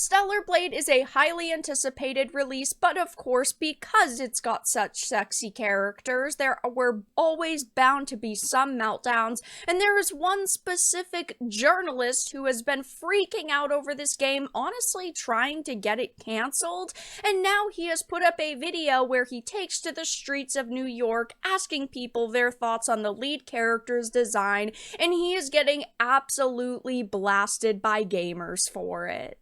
Stellar Blade is a highly anticipated release, but of course, because it's got such sexy characters, there were always bound to be some meltdowns, and there is one specific journalist who has been freaking out over this game, honestly trying to get it cancelled, and now he has put up a video where he takes to the streets of New York asking people their thoughts on the lead character's design, and he is getting absolutely blasted by gamers for it.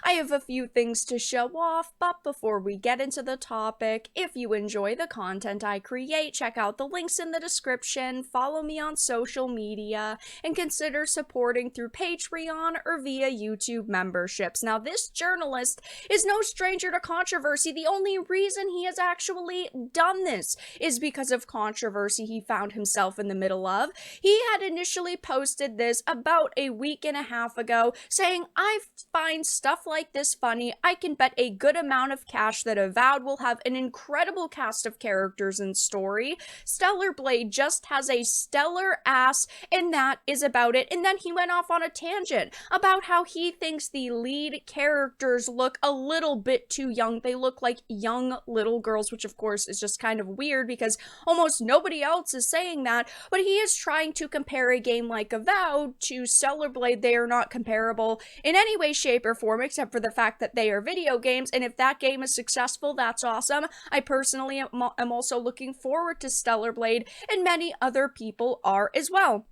I have a few things to show off, but before we get into the topic, if you enjoy the content I create, check out the links in the description, follow me on social media, and consider supporting through Patreon or via YouTube memberships. Now, this journalist is no stranger to controversy. The only reason he has actually done this is because of controversy he found himself in the middle of. He had initially posted this about a week and a half ago, saying, "I find stuff like this funny. I can bet a good amount of cash that Avowed will have an incredible cast of characters and story. Stellar Blade just has a stellar ass, and that is about it." And then he went off on a tangent about how he thinks the lead characters look a little bit too young. They look like young little girls, which of course is just kind of weird because almost nobody else is saying that, but he is trying to compare a game like Avowed to Stellar Blade. They are not comparable in any way, shape, or form, except for the fact that they are video games, and if that game is successful, that's awesome. I personally am also looking forward to Stellar Blade, and many other people are as well.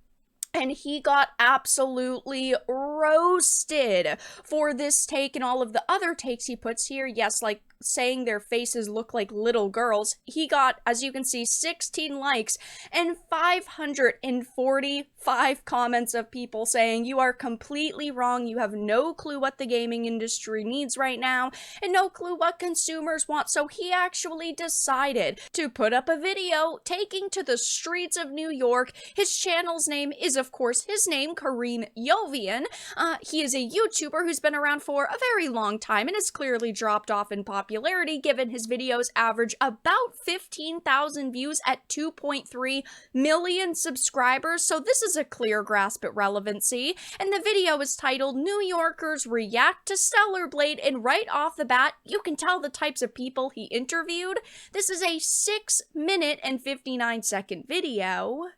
And he got absolutely roasted for this take and all of the other takes he puts here. Yes, like saying their faces look like little girls. He got, as you can see, 16 likes and 545 comments of people saying, "You are completely wrong. You have no clue what the gaming industry needs right now and no clue what consumers want." So he actually decided to put up a video taking to the streets of New York. His channel's name is, of course, his name, Kareem Yovian. He is a YouTuber who's been around for a very long time and has clearly dropped off in popularity, given his videos average about 15,000 views at 2.3 million subscribers. So this is a clear grasp at relevancy. And the video is titled "New Yorkers React to Stellar Blade," and right off the bat, you can tell the types of people he interviewed. This is a 6-minute and 59-second video.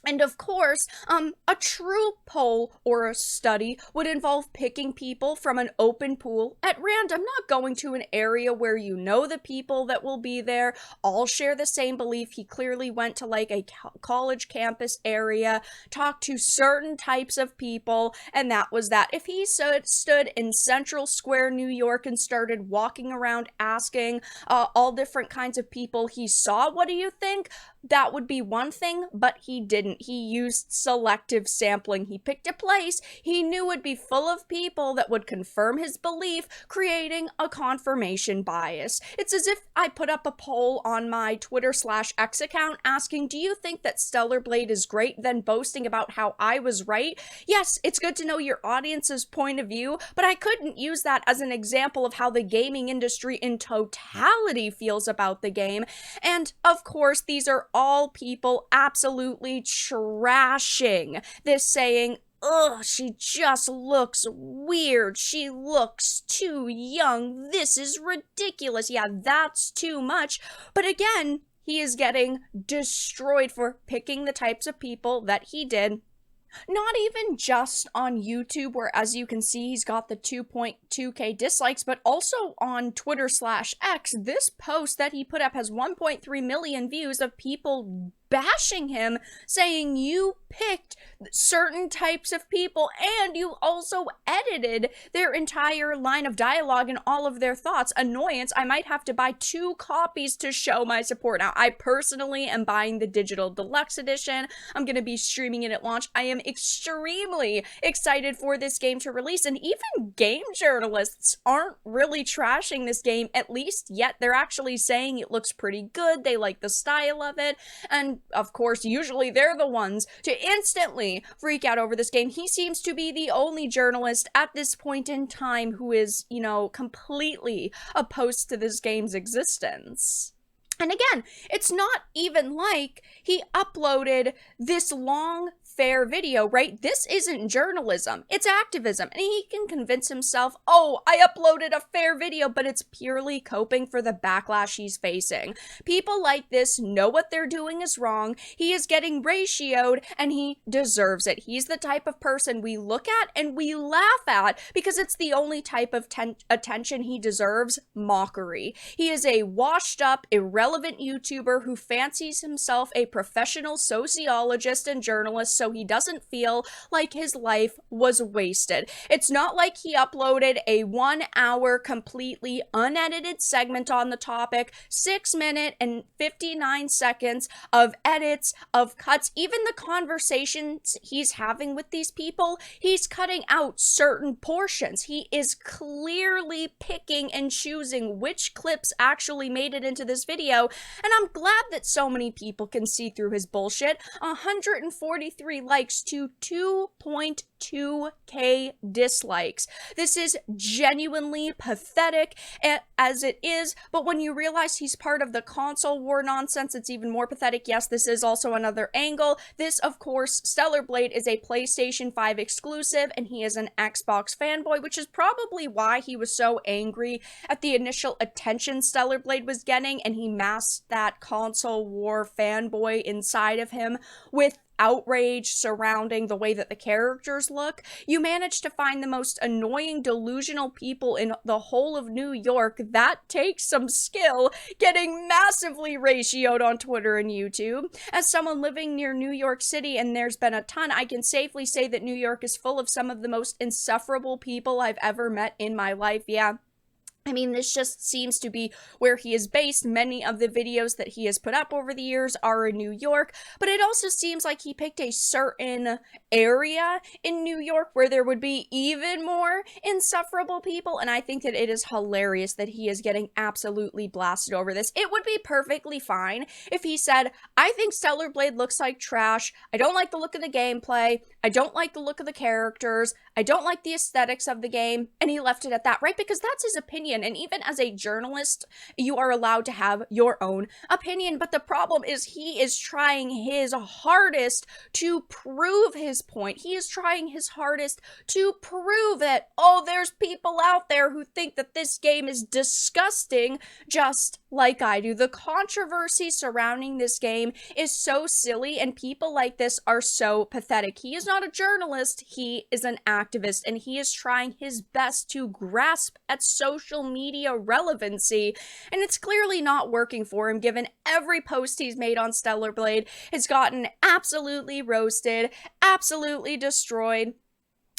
And of course, a true poll or a study would involve picking people from an open pool at random, not going to an area where you know the people that will be there, all share the same belief. He clearly went to like a college campus area, talked to certain types of people, and that was that. If he stood in Central Square, New York, and started walking around asking all different kinds of people he saw, "What do you think?" that would be one thing, but he didn't. He used selective sampling. He picked a place he knew would be full of people that would confirm his belief, creating a confirmation bias. It's as if I put up a poll on my Twitter/X account asking, "Do you think that Stellar Blade is great?" then boasting about how I was right. Yes, it's good to know your audience's point of view, but I couldn't use that as an example of how the gaming industry in totality feels about the game. And of course, these are all people absolutely trashing this, saying, "Ugh, she just looks weird. She looks too young. This is ridiculous. Yeah, that's too much." But again, he is getting destroyed for picking the types of people that he did. Not even just on YouTube, where as you can see, he's got the 2.2k dislikes, but also on Twitter/X. This post that he put up has 1.3 million views of people bashing him, saying you picked certain types of people and you also edited their entire line of dialogue and all of their thoughts. Annoyance. I might have to buy 2 copies to show my support. Now, I personally am buying the digital deluxe edition. I'm going to be streaming it at launch. I am extremely excited for this game to release, and even game journalists aren't really trashing this game, at least yet. They're actually saying it looks pretty good. They like the style of it, and of course, usually they're the ones to instantly freak out over this game. He seems to be the only journalist at this point in time who is, completely opposed to this game's existence. And again, it's not even like he uploaded this long fair video, right? This isn't journalism, it's activism. And he can convince himself, oh, I uploaded a fair video, but it's purely coping for the backlash he's facing. People like this know what they're doing is wrong. He is getting ratioed and he deserves it. He's the type of person we look at and we laugh at because it's the only type of attention he deserves: mockery. He is a washed up, irrelevant YouTuber who fancies himself a professional sociologist and journalist so he doesn't feel like his life was wasted. It's not like he uploaded a 1 hour completely unedited segment on the topic, 6 minutes and 59 seconds of edits, of cuts, even the conversations he's having with these people, he's cutting out certain portions. He is clearly picking and choosing which clips actually made it into this video, and I'm glad that so many people can see through his bullshit. 143 likes to 2.2k dislikes. This is genuinely pathetic as it is, but when you realize he's part of the console war nonsense, it's even more pathetic. Yes, this is also another angle. This, of course, Stellar Blade is a PlayStation 5 exclusive, and he is an Xbox fanboy, which is probably why he was so angry at the initial attention Stellar Blade was getting, and he masked that console war fanboy inside of him with outrage surrounding the way that the characters look. You managed to find the most annoying, delusional people in the whole of New York. That takes some skill, getting massively ratioed on Twitter and YouTube. As someone living near New York City, and there's been a ton, I can safely say that New York is full of some of the most insufferable people I've ever met in my life. Yeah. I mean, this just seems to be where he is based. Many of the videos that he has put up over the years are in New York, but it also seems like he picked a certain area in New York where there would be even more insufferable people, and I think that it is hilarious that he is getting absolutely blasted over this. It would be perfectly fine if he said, I think Stellar Blade looks like trash, I don't like the look of the gameplay, I don't like the look of the characters, I don't like the aesthetics of the game, and he left it at that, right? Because that's his opinion. And even as a journalist, you are allowed to have your own opinion. But the problem is he is trying his hardest to prove his point. He is trying his hardest to prove that, oh, there's people out there who think that this game is disgusting, just like I do. The controversy surrounding this game is so silly, and people like this are so pathetic. He is not a journalist, he is an activist, and he is trying his best to grasp at social media relevancy, and it's clearly not working for him, given every post he's made on Stellar Blade has gotten absolutely roasted, absolutely destroyed.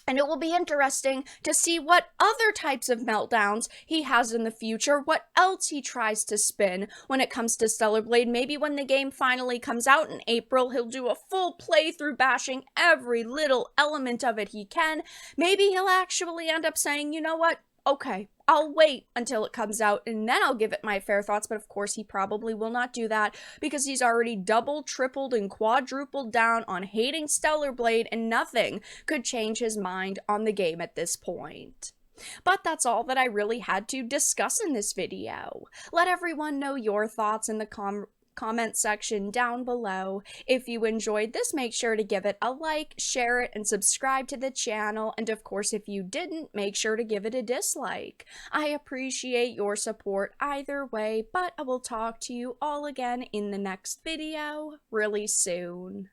And it will be interesting to see what other types of meltdowns he has in the future, what else he tries to spin when it comes to Stellar Blade. Maybe when the game finally comes out in April, he'll do a full playthrough bashing every little element of it he can. Maybe he'll actually end up saying, you know what? Okay, I'll wait until it comes out and then I'll give it my fair thoughts, but of course he probably will not do that because he's already doubled, tripled, and quadrupled down on hating Stellar Blade, and nothing could change his mind on the game at this point. But that's all that I really had to discuss in this video. Let everyone know your thoughts in the comment section down below. If you enjoyed this, make sure to give it a like, share it, and subscribe to the channel. And of course, if you didn't, make sure to give it a dislike. I appreciate your support either way, but I will talk to you all again in the next video really soon.